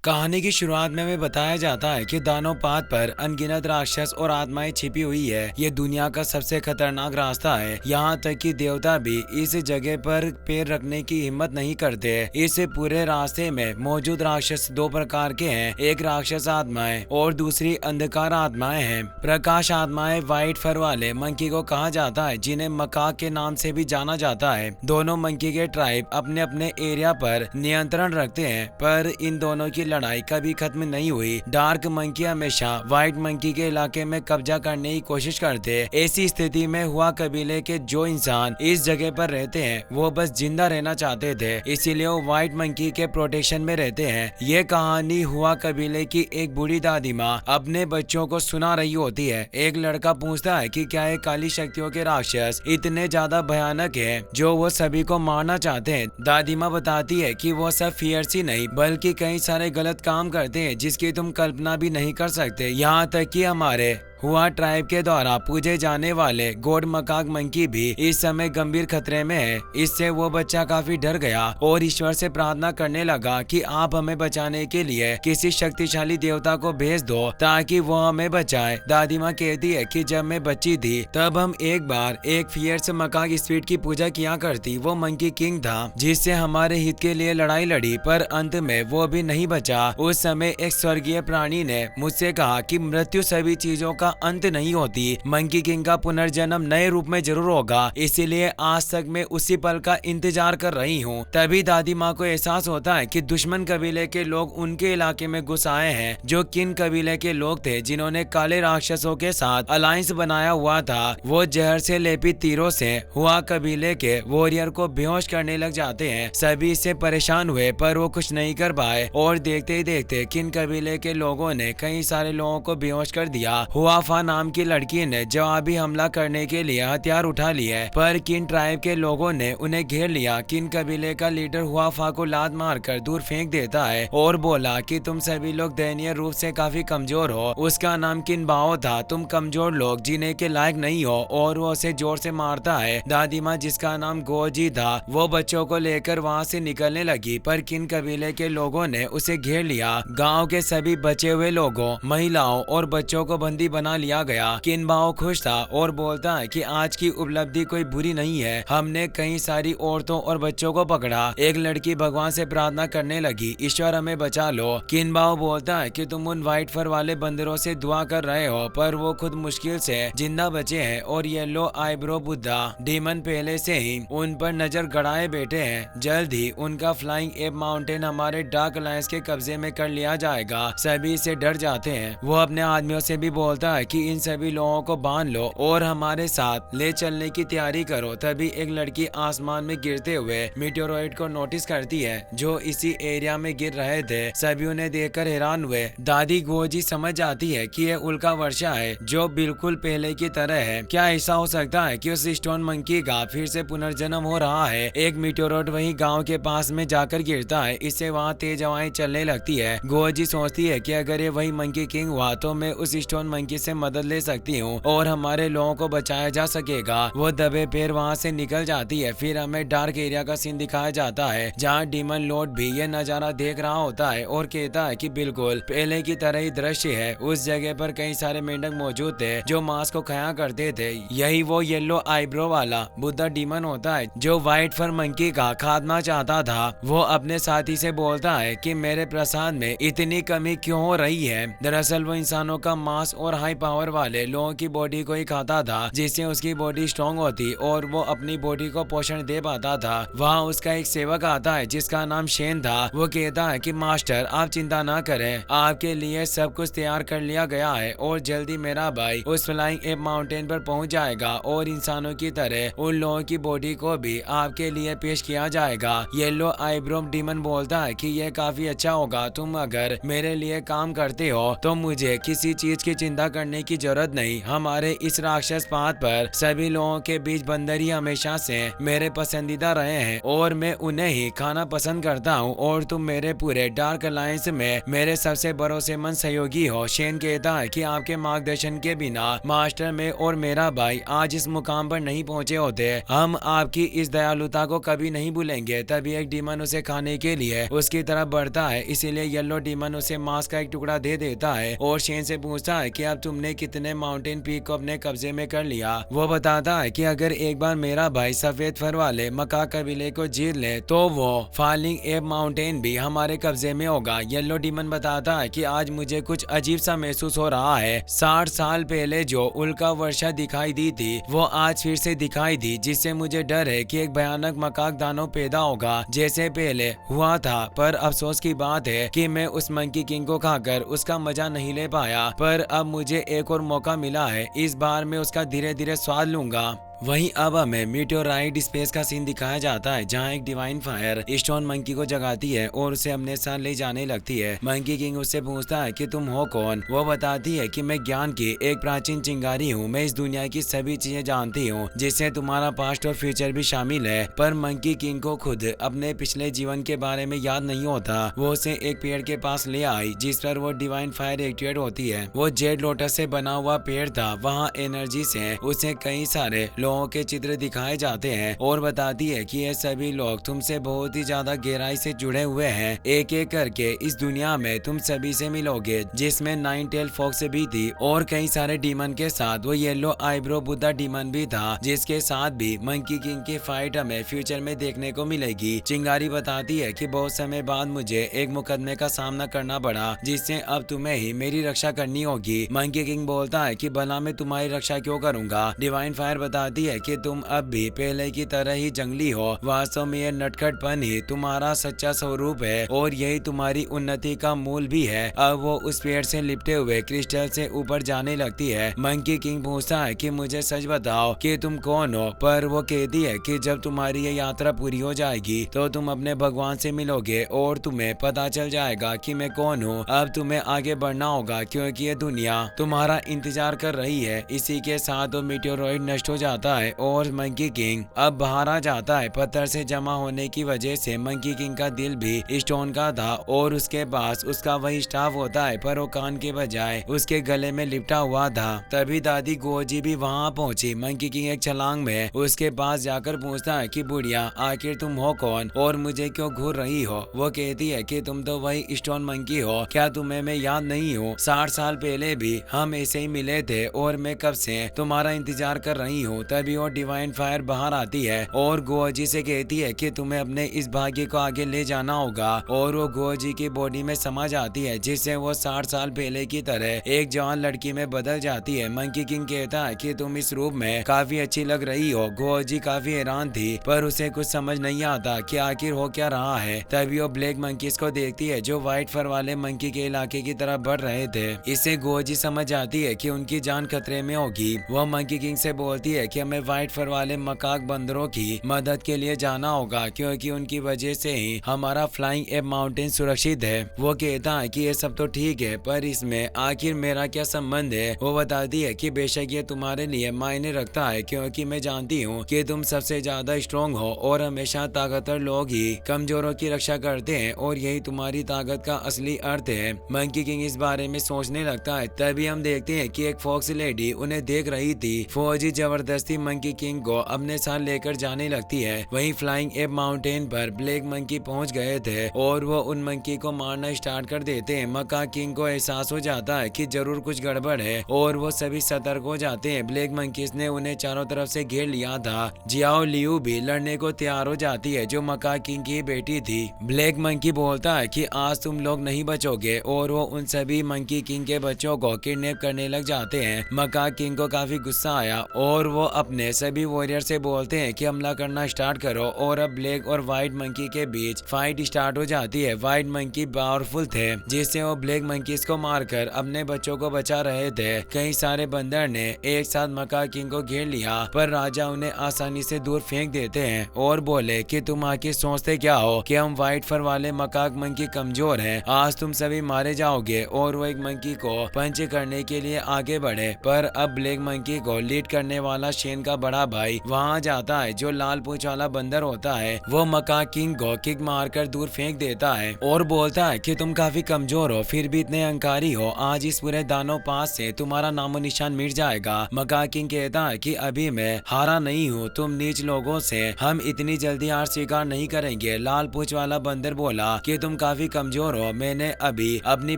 कहानी की शुरुआत में हमें बताया जाता है कि दानव पात पर अनगिनत राक्षस और आत्माएं छिपी हुई है। ये दुनिया का सबसे खतरनाक रास्ता है। यहाँ तक कि देवता भी इस जगह पर पैर रखने की हिम्मत नहीं करते। इस पूरे रास्ते में मौजूद राक्षस दो प्रकार के हैं, एक राक्षस आत्माएं और दूसरी अंधकार आत्माएं हैं। प्रकाश आत्माएं व्हाइट फर वाले मंकी को कहा जाता है, जिन्हें मकाक के नाम से भी जाना जाता है। दोनों मंकी के ट्राइब अपने अपने एरिया पर नियंत्रण रखते हैं, पर इन दोनों की लड़ाई कभी खत्म नहीं हुई। डार्क मंकी हमेशा व्हाइट मंकी के इलाके में कब्जा करने की कोशिश करते। ऐसी स्थिति में हुआ कबीले के जो इंसान इस जगह पर रहते हैं वो बस जिंदा रहना चाहते थे, इसीलिए वो व्हाइट मंकी के प्रोटेक्शन में रहते हैं। ये कहानी हुआ कबीले की एक बूढ़ी दादी माँ अपने बच्चों को सुना रही होती है। एक लड़का पूछता है कि क्या ये काली शक्तियों के राक्षस इतने ज्यादा भयानक हैं जो वो सभी को मारना चाहते हैं। दादी माँ बताती है कि वो सब फियर्स ही नहीं बल्कि कई सारे गलत काम करते हैं जिसकी तुम कल्पना भी नहीं कर सकते। यहाँ तक कि हमारे हुआ ट्राइब के द्वारा पूजे जाने वाले गॉड मकाक मंकी भी इस समय गंभीर खतरे में है। इससे वो बच्चा काफी डर गया और ईश्वर से प्रार्थना करने लगा कि आप हमें बचाने के लिए किसी शक्तिशाली देवता को भेज दो ताकि वो हमें बचाए। दादी माँ कहती है कि जब मैं बच्ची थी तब हम एक बार एक फियर्स मकाक स्पिरिट की पूजा किया करती। वो मंकी किंग था जिससे हमारे हित के लिए लड़ाई लड़ी, पर अंत में वो भी नहीं बचा। उस समय एक स्वर्गीय प्राणी ने मुझसे कहा कि मृत्यु सभी चीजों का अंत नहीं होती, मंकी किंग का पुनर्जन्म नए रूप में जरूर होगा, इसीलिए आज तक मैं उसी पल का इंतजार कर रही हूँ। तभी दादी माँ को एहसास होता है कि दुश्मन कबीले के लोग उनके इलाके में घुस आए हैं। जो किन कबीले के लोग थे जिन्होंने काले राक्षसों के साथ अलायंस बनाया हुआ था, वो जहर से लेपित तीरों से हुआ कबीले के वॉरियर को बेहोश करने लग जाते हैं। सभी इससे परेशान हुए पर वो कुछ नहीं कर पाए और देखते ही देखते किन कबीले के लोगों ने कई सारे लोगों को बेहोश कर दिया। हुआफा नाम की लड़की ने जवाबी हमला करने के लिए हथियार उठा लिए, पर किन ट्राइब के लोगों ने उन्हें घेर लिया। किन कबीले का लीडर हुआफा को लात मारकर दूर फेंक देता है और बोला कि तुम सभी लोग दयनीय रूप से काफी कमजोर हो। उसका नाम किन बाओ था, तुम कमजोर लोग जीने के लायक नहीं हो, और वो उसे जोर से मारता है। दादी माँ जिसका नाम गोजी था वो बच्चों को लेकर वहाँ से निकलने लगी, पर किन कबीले के लोगों ने उसे घेर लिया। गाँव के सभी बचे हुए लोगों, महिलाओं और बच्चों को बंदी बना लिया गया। किनबाओ खुश था और बोलता है कि आज की उपलब्धि कोई बुरी नहीं है, हमने कई सारी औरतों और बच्चों को पकड़ा। एक लड़की भगवान से प्रार्थना करने लगी, ईश्वर हमें बचा लो। किनबाओ बोलता है कि तुम उन व्हाइट फर वाले बंदरों से दुआ कर रहे हो, पर वो खुद मुश्किल से जिंदा बचे हैं और येलो आईब्रो बुद्धा डीमन पहले से ही उन पर नजर गड़ाए बैठे हैं। जल्द ही उनका फ्लाइंग एप माउंटेन हमारे डार्क अलायंस के कब्जे में कर लिया जाएगा। सभी से डर जाते हैं। वो अपने आदमियों से भी बोलता है कि इन सभी लोगों को बांध लो और हमारे साथ ले चलने की तैयारी करो। तभी एक लड़की आसमान में गिरते हुए मीटेओराइट को नोटिस करती है जो इसी एरिया में गिर रहे थे। सभी उन्हें देखकर हैरान हुए। दादी गोजी समझ जाती है कि यह उल्का वर्षा है जो बिल्कुल पहले की तरह है। क्या ऐसा हो सकता है कि उस स्टोन मंकी का फिर से पुनर्जन्म हो रहा है? एक मीटेओराइट वही गाँव के पास में जाकर गिरता है, इससे वहाँ तेज हवाएं चलने लगती है। गोजी सोचती है कि अगर ये वही मंकी किंग हुआ तो मैं उस स्टोन मंकी से मदद ले सकती हूँ और हमारे लोगों को बचाया जा सकेगा। वो दबे पैर वहाँ से निकल जाती है। फिर हमें डार्क एरिया का सीन दिखाया जाता है जहाँ डीमन लॉर्ड भी ये नजारा देख रहा होता है और कहता है कि बिल्कुल पहले की तरह ही दृश्य है। उस जगह पर कई सारे मेंढक मौजूद थे जो मांस को खाया करते थे। यही वो येलो आईब्रो वाला बुद्धा डीमन होता है जो व्हाइट फर मंकी का खात्मा चाहता था। वो अपने साथी से बोलता है कि मेरे प्रसाद में इतनी कमी क्यों हो रही है। दरअसल वो इंसानों का मांस और हाई पावर वाले लोगों की बॉडी को ही खाता था, जिससे उसकी बॉडी स्ट्रॉन्ग होती और वो अपनी बॉडी को पोषण दे पाता था। वहाँ उसका एक सेवक आता है जिसका नाम शेन था। वो कहता है कि मास्टर आप चिंता ना करें, आपके लिए सब कुछ तैयार कर लिया गया है और जल्दी मेरा भाई उस फ्लाइंग एप माउंटेन पर पहुंच जाएगा और इंसानों की तरह उन लोगों की बॉडी को भी आपके लिए पेश किया जाएगा। येलो आईब्रो डीमन बोलता है कि यह काफी अच्छा होगा, तुम अगर मेरे लिए काम करते हो तो मुझे किसी चीज की चिंता करने की जरूरत नहीं। हमारे इस राक्षस पात पर सभी लोगों के बीच बंदर ही हमेशा से मेरे पसंदीदा रहे हैं और मैं उन्हें ही खाना पसंद करता हूँ और तुम मेरे पूरे डार्क अलायंस में मेरे सबसे भरोसेमंद सहयोगी हो। शेन कहता है कि आपके मार्गदर्शन के बिना मास्टर में और मेरा भाई आज इस मुकाम पर नहीं पहुंचे होते। हम आपकी इस दयालुता को कभी नहीं भूलेंगे। तभी एक डीमन उसे खाने के लिए उसकी तरफ बढ़ता है, इसीलिए येलो डीमन उसे मांस का एक टुकड़ा दे देता है और शेन से पूछता है कि अब तुमने कितने माउंटेन पीक को अपने कब्जे में कर लिया। वो बताता है कि अगर एक बार मेरा भाई सफेद फर वाले मका कबीले को जीत ले तो वो फॉलिंग एप माउंटेन भी हमारे कब्जे में होगा। येलो डीमन बताता है कि आज मुझे कुछ अजीब सा महसूस हो रहा है। 60 साल पहले जो उल्का वर्षा दिखाई दी थी वो आज फिर से दिखाई दी, जिससे मुझे डर है कि एक भयानक मकाक दानव पैदा होगा जैसे पहले हुआ था। पर अफसोस की बात है कि मैं उस मंकी किंग को खाकर उसका मजा नहीं ले पाया, पर अब मुझे एक और मौका मिला है। इस बार मैं उसका धीरे धीरे स्वाद लूंगा। वहीं अब हमें मीटियोराइट स्पेस का सीन दिखाया जाता है जहां एक डिवाइन फायर स्टोन मंकी को जगाती है और उसे अपने साथ ले जाने लगती है। मंकी किंग उससे पूछता है कि तुम हो कौन। वो बताती है कि मैं ज्ञान की एक प्राचीन चिंगारी हूँ, मैं इस दुनिया की सभी चीजें जानती हूँ जिससे तुम्हारा पास्ट और फ्यूचर भी शामिल है। पर मंकी किंग को खुद अपने पिछले जीवन के बारे में याद नहीं होता। वो उसे एक पेड़ के पास ले आई जिस पर वो डिवाइन फायर एक्टिवेट होती है। वो जेड लोटस से बना हुआ पेड़ था। वहाँ एनर्जी से उसे कई सारे लोगों के चित्र दिखाए जाते हैं और बताती है कि ये सभी लोग तुमसे बहुत ही ज्यादा गहराई से जुड़े हुए हैं। एक एक करके इस दुनिया में तुम सभी से मिलोगे, जिसमें 9 टेल फॉक्स भी थी और कई सारे डीमन के साथ वो येलो आईब्रो बुद्धा डीमन भी था, जिसके साथ भी मंकी किंग की फाइट हमें फ्यूचर में देखने को मिलेगी। चिंगारी बताती है कि बहुत समय बाद मुझे एक मुकदमे का सामना करना पड़ा जिससे अब तुम्हें ही मेरी रक्षा करनी होगी। मंकी किंग बोलता है कि भला मैं तुम्हारी रक्षा क्यों करूंगा। डिवाइन फायर बताती है कि तुम अब भी पहले की तरह ही जंगली हो। वास्तव में यह नटखटपन ही तुम्हारा सच्चा स्वरूप है और यही तुम्हारी उन्नति का मूल भी है। अब वो उस पेड़ से लिपटे हुए क्रिस्टल से ऊपर जाने लगती है। मंकी किंग पूछता है कि मुझे सच बताओ कि तुम कौन हो, पर वो कहती है कि जब तुम्हारी ये यात्रा पूरी हो जाएगी तो तुम अपने भगवान से मिलोगे और तुम्हें पता चल जाएगा कि मैं कौन हूँ। अब तुम्हें आगे बढ़ना होगा क्योंकि ये दुनिया तुम्हारा इंतजार कर रही है। इसी के साथ वो मीटियोरॉइड नष्ट हो जाता है और मंकी किंग अब बाहर आ जाता है। पत्थर से जमा होने की वजह से मंकी किंग का दिल भी स्टोन का था और उसके पास उसका वही स्टाफ होता है, पर वो कान के बजाय उसके गले में लिपटा हुआ था। तभी दादी गोजी भी वहां पहुंची। मंकी किंग एक छलांग में उसके पास जाकर पूछता है कि बुढ़िया आखिर तुम हो कौन और मुझे क्यों घूर रही हो। वो कहती है कि तुम तो वही स्टोन मंकी हो, क्या तुम्हें मैं याद नहीं हूँ। 60 साल पहले भी हम ऐसे ही मिले थे और मैं कब से तुम्हारा इंतजार कर रही हूँ। तभी वो डिवाइन फायर बाहर आती है और गोजी से कहती है कि तुम्हें अपने इस भाग्य को आगे ले जाना होगा और वो गोजी की बॉडी में समा जाती है जिससे वो 60 साल पहले की तरह एक जवान लड़की में बदल जाती है। मंकी किंग कहता है कि तुम इस रूप में काफी अच्छी लग रही हो। गोजी काफी हैरान थी पर उसे कुछ समझ नहीं आता कि आखिर हो क्या रहा है। तभी वो ब्लैक मंकीज को देखती है जो व्हाइट फर वाले मंकी के इलाके की तरफ बढ़ रहे थे। इससे गोजी समझ जाती है कि उनकी जान खतरे में होगी। वह मंकी किंग से बोलती है कि हमें व्हाइट फर वाले मकाक बंदरों की मदद के लिए जाना होगा क्योंकि उनकी वजह से ही हमारा फ्लाइंग एप माउंटेन सुरक्षित है। वो कहता है कि ये सब तो ठीक है पर इसमें आखिर मेरा क्या संबंध है। वो बताती है कि बेशक ये तुम्हारे लिए मायने रखता है क्योंकि मैं जानती हूँ कि तुम सबसे ज्यादा स्ट्रॉन्ग हो और हमेशा ताकतवर लोग ही कमजोरों की रक्षा करते हैं और यही तुम्हारी ताकत का असली अर्थ है। मंकी किंग इस बारे में सोचने लगता है। तभी हम देखते हैं कि एक फॉक्स लेडी उन्हें देख रही थी। फौजी जबरदस्ती मंकी किंग को अपने साथ लेकर जाने लगती है। वहीं फ्लाइंग एप माउंटेन पर ब्लैक मंकी पहुंच गए थे और वो उन मंकी को मारना स्टार्ट कर देते हैं। मका किंग को एहसास हो जाता है कि जरूर कुछ गड़बड़ है और वो सभी सतर्क हो जाते हैं। ब्लैक मंकीज ने उन्हें चारों तरफ से घेर लिया था। जियाओ लियू भी लड़ने को तैयार हो जाती है जो मका किंग की बेटी थी। ब्लैक मंकी बोलता है कि आज तुम लोग नहीं बचोगे और वो उन सभी मंकी किंग के बच्चों को किडनैप करने लग जाते हैं। मका किंग को काफी गुस्सा आया और वो अपने सभी वॉरियर से बोलते हैं कि हमला करना स्टार्ट करो और अब ब्लैक और व्हाइट मंकी के बीच फाइट स्टार्ट हो जाती है। व्हाइट मंकी पावरफुल थे जिससे वो ब्लैक मंकीज को मारकर अपने बच्चों को बचा रहे थे। कई सारे बंदर ने एक साथ मका किंग को घेर लिया पर राजा उन्हें आसानी से दूर फेंक देते हैं और बोले कि तुम आखिर सोचते क्या हो कि हम व्हाइट फर वाले मकाक मंकी कमजोर हैं, आज तुम सभी मारे जाओगे। और वो एक मंकी को पंच करने के लिए आगे बढ़े पर अब ब्लैक मंकी को लीड करने वाला शेन का बड़ा भाई वहां जाता है जो लाल पूंछ वाला बंदर होता है। वो मकाक किंग को किक मारकर दूर फेंक देता है और बोलता है कि तुम काफी कमजोर हो फिर भी इतने अहंकारी हो, आज इस पूरे दानव पास से तुम्हारा नामो निशान मिट जाएगा। मकाक किंग कहता है कि अभी मैं हारा नहीं हूँ, तुम नीच लोगों से हम इतनी जल्दी हार स्वीकार नहीं करेंगे। लाल पूंछ वाला बंदर बोला कि तुम काफी कमजोर हो, मैंने अभी अपनी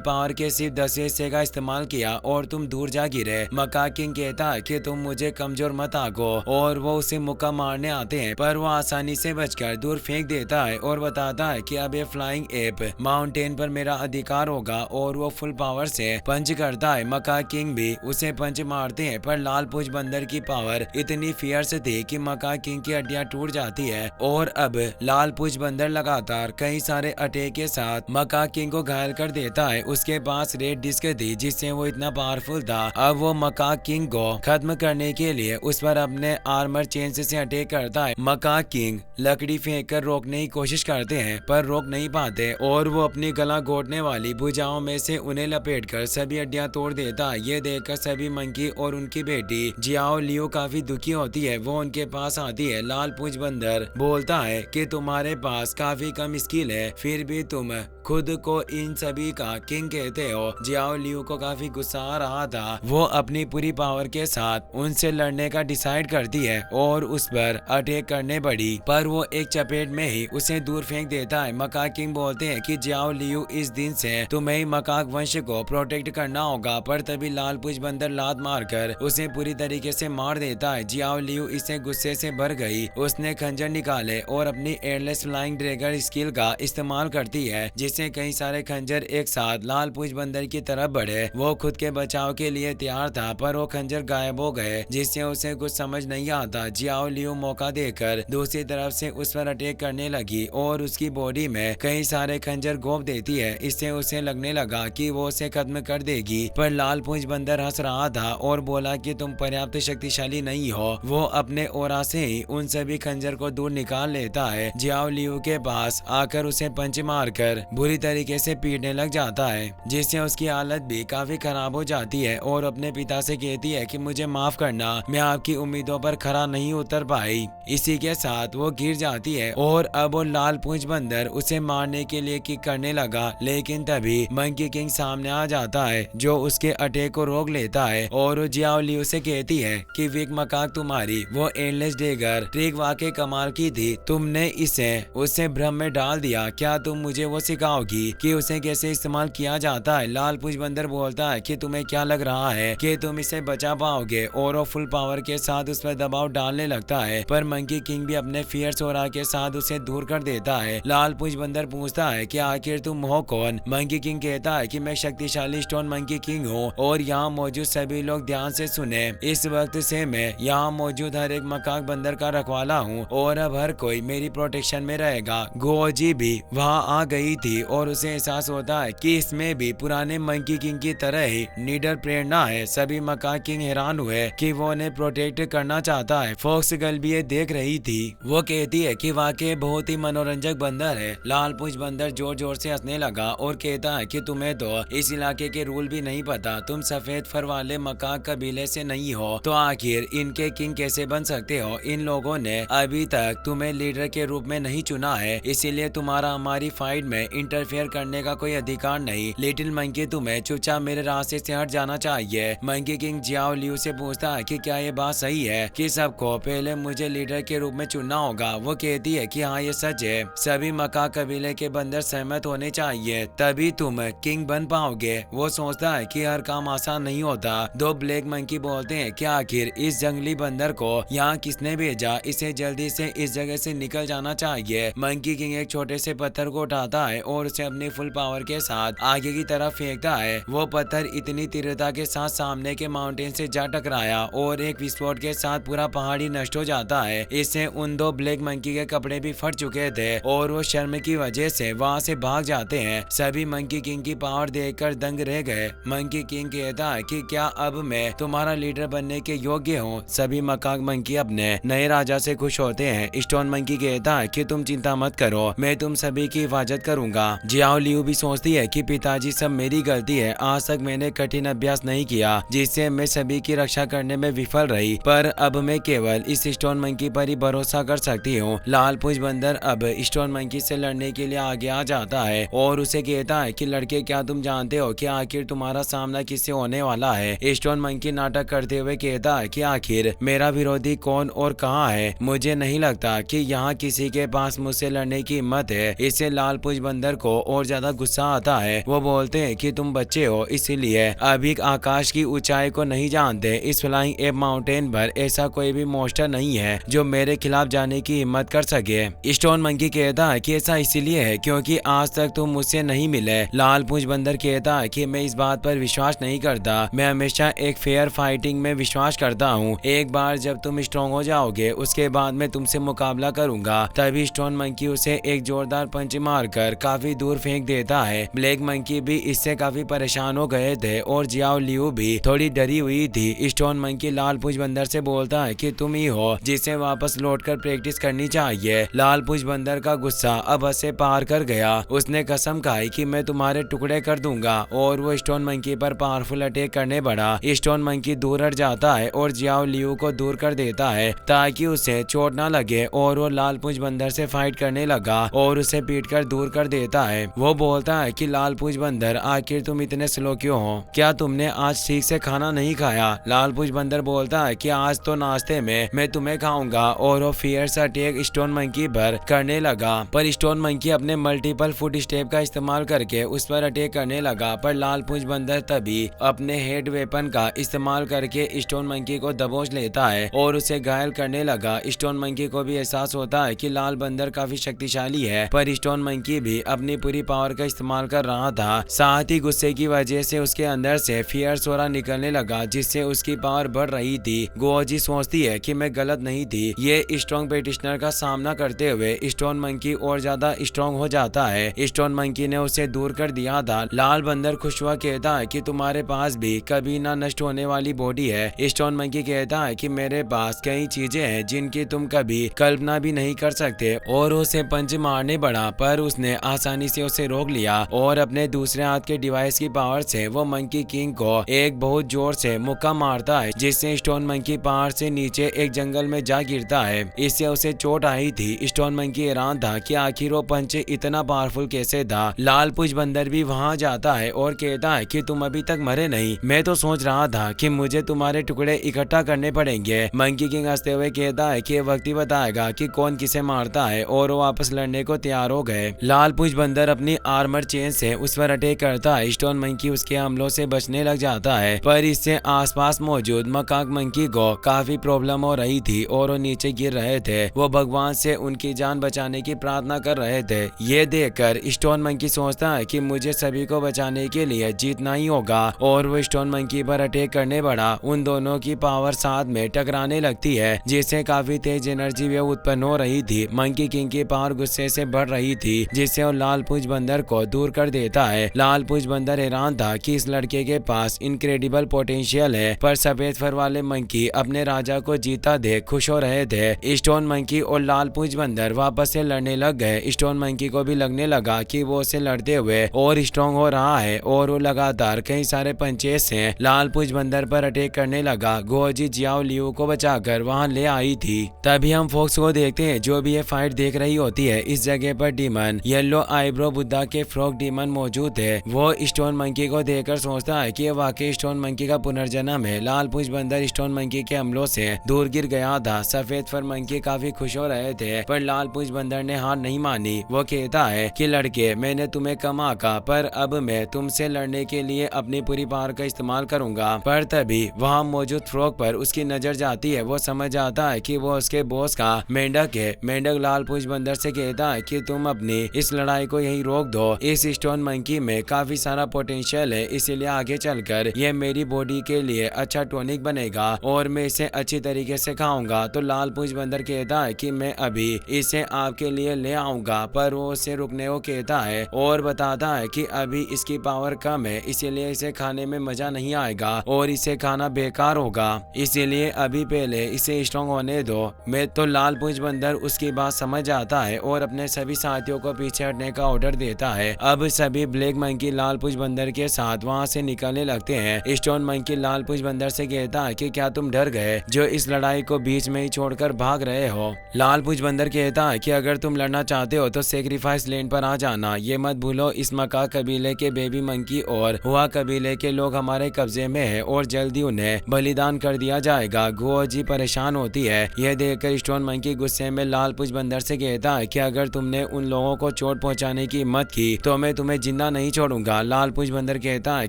पावर के सिर्फ 10 हिस्से का इस्तेमाल किया और तुम दूर जा गिरे। मकाक किंग कहता है कि तुम मुझे कमजोर मत आको और वो उसे मुक्का मारने आते हैं पर वो आसानी से बचकर दूर फेंक देता है और बताता है कि अब ये फ्लाइंग एप माउंटेन पर मेरा अधिकार होगा और वो फुल पावर से पंच करता है। मकाक किंग भी उसे पंच मारते हैं पर लाल पूंछ बंदर की पावर इतनी फियर्स थी कि मकाक किंग की हड्डियां टूट जाती है और अब लाल पूंछ बंदर लगातार कई सारे अटैक के साथ मकाक किंग को घायल कर देता है। उसके पास रेड डिस्क थी जिससे वो इतना पावरफुल था। अब वो मकाक किंग को खत्म करने के लिए उस पर अपने आर्मर चेन से अटैक करता है। मकाक किंग लकड़ी फेंक कर रोकने की कोशिश करते हैं पर रोक नहीं पाते और वो अपनी गला घोटने वाली भुजाओं में से उन्हें लपेटकर सभी हड्डियां तोड़ देता है। ये देखकर सभी मंकी और उनकी बेटी जियाओ लियो काफी दुखी होती है। वो उनके पास आती है। लाल पूंछ बंदर बोलता है कि तुम्हारे पास काफी कम स्किल है फिर भी तुम खुद को इन सभी का किंग कहते हो। जियाओ लियो को काफी गुस्सा आ रहा था। वो अपनी पूरी पावर के साथ उनसे लड़ने का डिसाइड करती है और उस पर अटैक करने पड़ी पर वो एक चपेट में ही उसे दूर फेंक देता है। मकाक किंग बोलते हैं कि जियाओ लियो इस दिन से तुम्हें मकाक वंश को प्रोटेक्ट करना होगा पर तभी लाल पूंछ बंदर लात मारकर उसे पूरी तरीके से मार देता है। जियाओ लियो इसे गुस्से से भर गई। उसने खंजर निकाले और अपनी एयरलेस फ्लाइंग ड्रैगन स्किल का इस्तेमाल करती है जिससे कई सारे खंजर एक साथ लाल पूंछ बंदर की तरफ बढ़े। वो खुद के बचाव के लिए तैयार था पर वो खंजर गायब हो गए जिससे उसे कुछ समझ नहीं आता। जियाओ लियो मौका देकर दूसरी तरफ से उस पर अटैक करने लगी और उसकी बॉडी में कई सारे खंजर घोंप देती है। इससे उसे लगने लगा कि वो उसे खत्म कर देगी पर लाल पूंछ बंदर हंस रहा था और बोला कि तुम पर्याप्त शक्तिशाली नहीं हो। वो अपने ओरा से ही उन सभी खंजर को दूर निकाल लेता है। जियाओ लियो के पास आकर उसे पंच मारकर बुरी तरीके से पीटने लग जाता है जिससे उसकी हालत भी काफी खराब हो जाती है और अपने पिता से कहती है कि मुझे माफ करना, मैं आपकी उम्मीदों पर खरा नहीं उतर पाई। इसी के साथ वो गिर जाती है और अब वो लाल पूंछ बंदर उसे मारने के लिए किक करने लगा लेकिन तभी मंकी किंग सामने आ जाता है जो उसके अटैक को रोक लेता है और वो जियाओ लियो से कहती है कि विक मकाक तुम्हारी वो एंडलेस डेगर ट्रिक वाकई कमाल की थी, तुमने इसे उससे भ्रम में डाल दिया, क्या तुम मुझे वो सिखाओगी कि उसे कैसे इस्तेमाल किया जाता है। लाल पूंछ बंदर बोलता है कि तुम्हें क्या लग रहा है कि तुम इसे बचा पाओगे और वो फुल पावर के साथ उस पर दबाव डालने लगता है पर मंकी किंग भी अपने फियर्स ओरा के साथ उसे दूर कर देता है। लाल पूंछ बंदर पूछता है कि आखिर तुम हो कौन। मंकी किंग कहता है कि मैं शक्तिशाली स्टोन मंकी किंग हूँ और यहाँ मौजूद सभी लोग ध्यान से सुने, इस वक्त से मैं यहाँ मौजूद हर एक मकाक बंदर का रखवाला हूँ और अब हर कोई मेरी प्रोटेक्शन में रहेगा। गोजी भी वहाँ आ गई थी और उसे एहसास होता है कि इसमें भी पुराने मंकी किंग की तरह ही निडर प्रेरणा है। सभी मकाक किंग हैरान हुए कि वो उन्हें प्रोटेक्ट करना चाहता है। फॉक्स गर्ल भी ये देख रही थी। वो कहती है कि वाकई बहुत ही मनोरंजक बंदर है। लाल पूंछ बंदर जोर जोर से हंसने लगा और कहता है कि तुम्हें तो इस इलाके के रूल भी नहीं पता, तुम सफेद फर वाले मकाक कबीले से नहीं हो तो आखिर इनके किंग कैसे बन सकते हो। इन लोगों ने अभी तक तुम्हें लीडर के रूप में नहीं चुना है इसीलिए तुम्हारा हमारी फाइट में इंटरफेयर करने का कोई अधिकार नहीं। लिटिल मंकी तुम्हें चुपचाप मेरे रास्ते से हट जाना चाहिए। मंकी किंग जियाओ लियो से पूछता है कि क्या ये बात सही है कि सबको पहले मुझे लीडर के रूप में चुनना होगा। वो कहती है कि हाँ ये सच है, सभी मकाक कबीले के बंदर सहमत होने चाहिए तभी तुम किंग बन पाओगे। वो सोचता है कि हर काम आसान नहीं होता। दो ब्लैक मंकी बोलते हैं कि आखिर इस जंगली बंदर को यहाँ किसने भेजा, इसे जल्दी से इस जगह से निकल जाना चाहिए। मंकी किंग एक छोटे से पत्थर को उठाता है और उसे अपनी फुल पावर के साथ आगे की तरफ फेंकता है। वो पत्थर इतनी तीव्रता के साथ सामने के माउंटेन से जा टकराया और एक विस्फोट चोट के साथ पूरा पहाड़ी नष्ट हो जाता है। इससे उन दो ब्लैक मंकी के कपड़े भी फट चुके थे और वो शर्म की वजह से वहाँ से भाग जाते हैं। सभी मंकी किंग की पावर देखकर दंग रह गए। मंकी किंग कहता है कि क्या अब मैं तुम्हारा लीडर बनने के योग्य हूँ। सभी मकाक मंकी अपने नए राजा से खुश होते हैं। स्टोन मंकी कहता है कि तुम चिंता मत करो, मैं तुम सभी की हिफाजत करूंगा। जियाओ लियू भी सोचती है कि पिताजी सब मेरी गलती है, आज तक मैंने कठिन अभ्यास नहीं किया जिससे मैं सभी की रक्षा करने में विफल रही, पर अब मैं केवल इस स्टोन मंकी पर ही भरोसा कर सकती हूँ। लाल पूंछ बंदर अब स्टोन मंकी से लड़ने के लिए आगे आ जाता है और उसे कहता है कि लड़के क्या तुम जानते हो कि आखिर तुम्हारा सामना किससे होने वाला है। स्टोन मंकी नाटक करते हुए कहता है कि आखिर मेरा विरोधी कौन और कहाँ है। मुझे नहीं लगता कि यहाँ किसी के पास मुझसे लड़ने की हिम्मत है। इससे लाल पूंछ बंदर को और ज्यादा गुस्सा आता है। वो बोलते हैं कि तुम बच्चे हो इसीलिए अभी आकाश की ऊंचाई को नहीं जानते। इस फ्लाइंग एप माउंटेन पर ऐसा कोई भी मॉन्स्टर नहीं है जो मेरे खिलाफ जाने की हिम्मत कर सके। स्टोन मंकी कहता है कि ऐसा इसीलिए है क्योंकि आज तक तुम मुझसे नहीं मिले। लाल पूंछ बंदर कहता है कि मैं इस बात पर विश्वास नहीं करता, मैं हमेशा एक फेयर फाइटिंग में विश्वास करता हूँ। एक बार जब तुम स्ट्रॉन्ग हो जाओगे उसके बाद मैं तुमसे मुकाबला करूंगा। तभी स्टोन मंकी उसे एक जोरदार पंच मारकर काफी दूर फेंक देता है। ब्लैक मंकी भी इससे काफी परेशान हो गए थे और जियाओ लियू भी थोड़ी डरी हुई थी। स्टोन मंकी लाल पूंछ बंदर से बोलता है कि तुम ही हो जिसे वापस लौटकर प्रैक्टिस करनी चाहिए। लाल पूंछ बंदर का गुस्सा अब हद से पार कर गया। उसने कसम खाई कि मैं तुम्हारे टुकड़े कर दूंगा और वो स्टोन मंकी पर पावरफुल अटैक करने बढ़ा। स्टोन मंकी दूर हट जाता है और जियाओ लियू को दूर कर देता है ताकि उसे चोट ना लगे और वो लाल पूंछ बंदर से फाइट करने लगा और उसे पीट कर दूर कर देता है। वो बोलता है कि लाल पूंछ बंदर आखिर तुम इतने स्लो क्यों हो, क्या तुमने आज ठीक से खाना नहीं खाया। लाल पूंछ बंदर बोलता है कि आज तो नाश्ते में मैं तुम्हें खाऊंगा और वो फियर्स अटैक स्टोन मंकी पर करने लगा। पर स्टोन मंकी अपने मल्टीपल फुट स्टेप का इस्तेमाल करके उस पर अटैक करने लगा, पर लाल पूंछ बंदर तभी अपने हेड वेपन का इस्तेमाल करके स्टोन मंकी को दबोच लेता है और उसे घायल करने लगा। स्टोन मंकी को भी एहसास होता है कि लाल बंदर काफी शक्तिशाली है, पर स्टोन मंकी भी अपनी पूरी पावर का इस्तेमाल कर रहा था। साथ ही गुस्से की वजह से उसके अंदर से फियर्स ऑरा निकलने लगा जिससे उसकी पावर बढ़ रही थी। गोजी सोचती है कि मैं गलत नहीं थी। ये स्ट्रॉन्ग पेटिशनर का सामना करते हुए स्टोन मंकी और ज्यादा स्ट्रॉन्ग हो जाता है। स्टोन मंकी ने उसे दूर कर दिया था। लाल बंदर खुश हुआ कहता है कि तुम्हारे पास भी कभी ना नष्ट होने वाली बॉडी है। स्टोन मंकी कहता है कि मेरे पास कई चीजें हैं जिनकी तुम कभी कल्पना भी नहीं कर सकते और उसे पंच मारने बढ़ा, पर उसने आसानी से उसे रोक लिया और अपने दूसरे हाथ के डिवाइस की पावर से वो मंकी किंग को एक बहुत जोर से मुक्का मारता है जिससे स्टोन मंकी पहाड़ से नीचे एक जंगल में जा गिरता है। इससे उसे चोट आई थी। स्टोन मंकी हैरान था कि आखिर वो पंच इतना पावरफुल कैसे था। लाल पूंछ बंदर भी वहां जाता है और कहता है कि तुम अभी तक मरे नहीं, मैं तो सोच रहा था कि मुझे तुम्हारे टुकड़े इकट्ठा करने पड़ेंगे। मंकी किंग हंसते हुए कहता है कि वक्त ही बताएगा कि कौन किसे मारता है और वो वापस लड़ने को तैयार हो गए। लाल पूंछ बंदर अपनी आर्मर चेन से उस पर अटैक करता है। स्टोन मंकी उसके हमलों से बचने लग जाता है, पर इससे आसपास मौजूद मकाक मंकी को काफी प्रॉब्लम हो रही थी और वो नीचे गिर रहे थे। वो भगवान से उनकी जान बचाने की प्रार्थना कर रहे थे। ये देखकर स्टोन मंकी सोचता है कि मुझे सभी को बचाने के लिए जीतना ही होगा और वो स्टोन मंकी पर अटैक करने बढ़ा। उन दोनों की पावर साथ में टकराने लगती है जिससे काफी तेज एनर्जी वेव उत्पन्न हो रही थी। मंकी किंग की पावर गुस्से से बढ़ रही थी जिससे वो लाल पूंछ बंदर को दूर कर देता है। लाल पूंछ बंदर हैरान था कि इस लड़के के पास इनक्रेडिबल पोटेंशियल है, पर सफेद फर वाले मंकी अपने राजा को जीता देख खुश हो रहे थे। स्टोन मंकी और लाल पूंछ बंदर वापस से लड़ने लग गए। स्टोन मंकी को भी लगने लगा कि वो उसे लड़ते हुए और स्ट्रॉन्ग हो रहा है और वो लगातार कई सारे पंचेस से लाल पूंछ बंदर पर अटैक करने लगा। गोजी जियाओ लियू को बचाकर वहां ले आई थी। तभी हम फॉक्स को देखते हैं जो भी ये फाइट देख रही होती है। इस जगह पर डीमन येलो आईब्रो बुद्धा के फ्रॉग डीमन मौजूद है। वो स्टोन मंकी को देखकर सोचता है कि वाकई स्टोन मंकी का पुनर्जन्म है। लाल पूंछ बंदर स्टोन मंकी के हमलों से दूर गिर गया था। सफेद फर मंकी काफी खुश हो रहे थे, पर लाल पूंछ बंदर ने हार नहीं मानी। वो कहता है कि लड़के मैंने तुम्हें कम आका, पर अब मैं तुमसे लड़ने के लिए अपनी पूरी पावर का इस्तेमाल करूंगा। पर तभी वहाँ मौजूद फ्रॉग पर उसकी नजर जाती है। वो समझ जाता है कि वो उसके बॉस का मेंढक है। मेंढक लाल पूंछ बंदर से कहता है कि तुम अपनी इस लड़ाई को यहीं रोक दो। इस स्टोन मंकी में काफी सारा पोटेंशियल है, इसीलिए आगे चलकर ये मेरी बॉडी के लिए अच्छा टॉनिक बनेगा और मैं इसे अच्छी तरीके से खाऊंगा। तो लाल पूंछ बंदर कहता है कि मैं अभी इसे आपके लिए ले आऊंगा, पर वो उसे रुकने को कहता है और बताता है कि अभी इसकी पावर कम है, इसीलिए इसे खाने में मजा नहीं आएगा और इसे खाना बेकार होगा, इसीलिए अभी पहले इसे स्ट्रॉन्ग होने दो। मैं तो लाल पूंछ बंदर उसकी बात समझ आता है और अपने सभी साथियों को पीछे हटने का ऑर्डर देता है। अब सभी ब्लैक मंकी लाल पूंछ बंदर के साथ वहाँ से निकलने लगते हैं। स्टोन मंकी लाल पूंछ बंदर से कहता है कि क्या तुम डर गए जो इस लड़ाई को बीच में ही छोड़कर भाग रहे हो? लाल पूंछ बंदर कहता है कि अगर तुम लड़ना चाहते हो तो सेक्रीफाइस लैंड पर आ जाना, ये मत भूलो इस मका कबीले के बेबी मंकी और हुआ कबीले के लोग हमारे कब्जे में है और जल्दी उन्हें बलिदान कर दिया जाएगा। गुओजी परेशान होती है। यह देखकर स्टोन मंकी गुस्से में लाल पूंछ बंदर से कहता है कि अगर तुमने उन लोगों को चोट पहुंचाने की हिम्मत की तो मैं तुम्हें जिंदा नहीं छोड़ूंगा। लाल पूंछ बंदर कहता है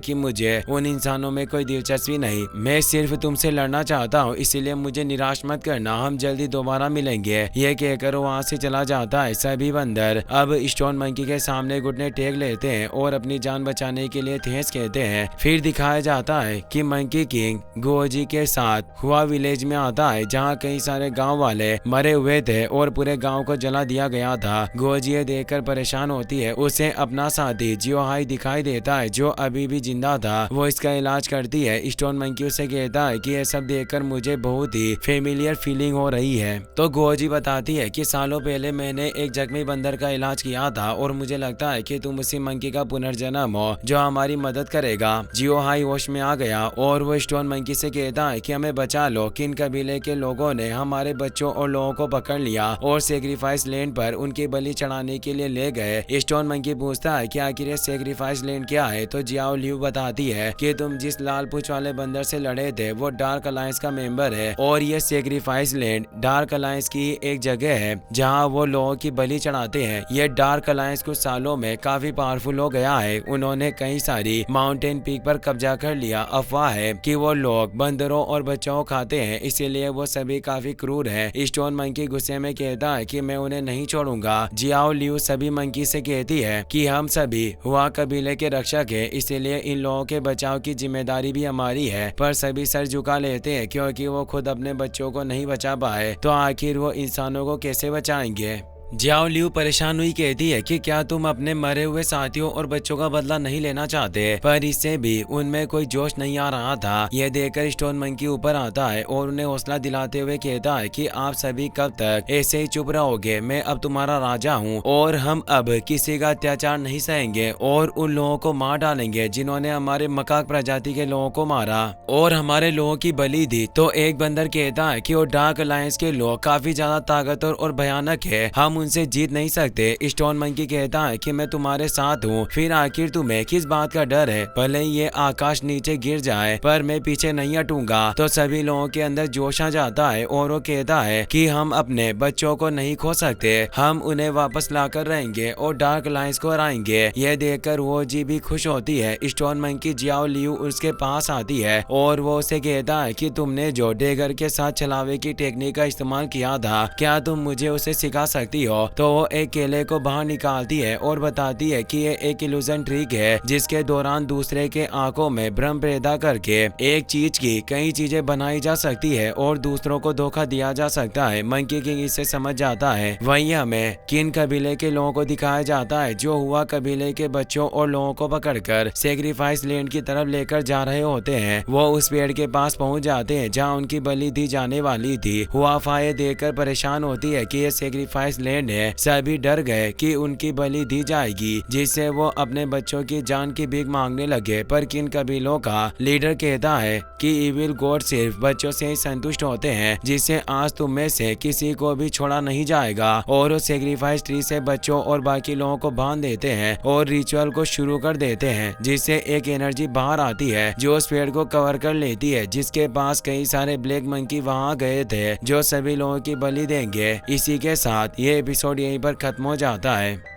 कि मुझे उन इंसानों में कोई दिलचस्पी नहीं, मैं सिर्फ तुमसे लड़ना चाहता हूँ, इसीलिए मुझे निराश मत करना, हम जल्दी दोबारा मिलेंगे। यह कहकर वहाँ से चला जाता है। सभी बंदर अब स्टोन मंकी के सामने घुटने टेक लेते हैं और अपनी जान बचाने के लिए थैंक्स कहते हैं। फिर दिखाया जाता है कि मंकी किंग गुओजी के साथ हुआ विलेज में आता है जहाँ कई सारे गांव वाले मरे हुए थे और पूरे गांव को जला दिया गया था। गुओजी ये देखकर परेशान होती है। उसे अपना साथी जियोहाई दिखाई देता है जो अभी भी जिंदा था। वो इसका इलाज करती है। स्टोन मंकी उसे कहता है कि यह सब देखकर मुझे बहुत ही फेमिलियर फीलिंग हो रही है। तो गुओजी बताती है कि सालों पहले मैंने एक जख्मी बंदर का इलाज किया था और मुझे लगता है कि तुम उसी मंकी का पुनर्जन्म हो जो हमारी मदद करेगा। जियोहाई होश में आ गया और वो स्टोन मंकी से कहता है कि हमें बचा लो, किन कबीले के लोगों ने हमारे बच्चों और लोगों को पकड़ लिया और सेक्रीफाइस लैंड पर उनकी बलि चढ़ाने के लिए ले गए। स्टोन मंकी पूछता है कि आखिर ये सेक्रीफाइस लैंड क्या है? तो जियाओ लियू बताती है कि तुम जिस लाल पूंछ वाले बंदर से लड़े थे वो डार्क अलायंस का मेंबर है और ये सेक्रीफाइस लैंड डार्क अलायंस की एक जगह है जहाँ वो लोगों की बलि चढ़ाते हैं। ये डार्क अलायंस कुछ सालों में काफी पावरफुल हो गया है। उन्होंने कई सारी माउंटेन पीक पर कब्जा कर लिया। अफवाह है कि वो लोग बंदरों और बच्चों को खाते हैं, इसीलिए वो सभी काफी क्रूर हैं। स्टोन मंकी गुस्से में कहता है कि मैं उन्हें नहीं छोड़ूंगा। जियाओ लियू सभी मंकी से कहती है कि हम सभी हुआ कबीले के रक्षक हैं, इसीलिए इन लोगों के बचाव की जिम्मेदारी भी हमारी है। पर सभी सर झुका लेते हैं क्योंकि वो खुद अपने बच्चों को नहीं बचा पाए तो आखिर वो इंसानों को कैसे बचाएंगे। जियाओ लियू परेशान हुई कहती है कि क्या तुम अपने मरे हुए साथियों और बच्चों का बदला नहीं लेना चाहते? पर इससे भी उनमें कोई जोश नहीं आ रहा था। यह देखकर स्टोन मंकी ऊपर आता है और उन्हें हौसला दिलाते हुए कहता है कि आप सभी कब तक ऐसे ही चुप रहोगे? मैं अब तुम्हारा राजा हूँ और हम अब किसी का अत्याचार नहीं सहेंगे और उन लोगों को मार डालेंगे जिन्होंने हमारे मकाक प्रजाति के लोगों को मारा और हमारे लोगों की बलि दी। तो एक बंदर कहता है कि वो डार्क अलायंस के लोग काफी ज्यादा ताकतवर और भयानक है, हम उनसे जीत नहीं सकते। स्टोन मंकी कहता है कि मैं तुम्हारे साथ हूँ, फिर आखिर तुम्हें किस बात का डर है? भले ही ये आकाश नीचे गिर जाए पर मैं पीछे नहीं हटूंगा। तो सभी लोगों के अंदर जोश आ जाता है और वो कहता है कि हम अपने बच्चों को नहीं खो सकते, हम उन्हें वापस लाकर रहेंगे और डार्क अलायंस को हराएंगे। यह देखकर वो जी भी खुश होती है। स्टोन मंकी जियाओ लियू उसके पास आती है और वो उसे कहता है कि तुमने जो डेगर के साथ छलावे की टेक्निक का इस्तेमाल किया था, क्या तुम मुझे उसे सिखा सकती हो? तो वो एक केले को बाहर निकालती है और बताती है कि ये एक इल्यूजन ट्रिक है जिसके दौरान दूसरे के आंखों में भ्रम पैदा करके एक चीज की कई चीजें बनाई जा सकती है और दूसरों को धोखा दिया जा सकता है। मंकी किंग इससे समझ जाता है। वहीं हमें किन कबीले के लोगों को दिखाया जाता है जो हुआ कबीले के बच्चों और लोगों को पकड़कर सेक्रीफाइस लैंड की तरफ लेकर जा रहे होते हैं। वो उस पेड़ के पास पहुंच जाते हैं जहाँ उनकी बलि दी जाने वाली थी। हुआ फाये देखकर परेशान होती है कि ये सेक्रीफाइस लैंड है। सभी डर गए कि उनकी बलि दी जाएगी, जिससे वो अपने बच्चों की जान की भीख मांगने लगे। पर किन कबीलों का लीडर कहता है कि इविल गॉड सिर्फ बच्चों से ही संतुष्ट होते हैं, जिससे आज तुम में से किसी को भी छोड़ा नहीं जाएगा। और वो सेक्रीफाइस ट्री से बच्चों और बाकी लोगों को बांध देते हैं और रिचुअल को शुरू कर देते हैं, जिससे एक एनर्जी बाहर आती है जो उस पेड़ को कवर कर लेती है, जिसके पास कई सारे ब्लैक मंकी वहां गए थे जो सभी लोगों की बलि देंगे। इसी के साथ ये एपिसोड यहीं पर खत्म हो जाता है।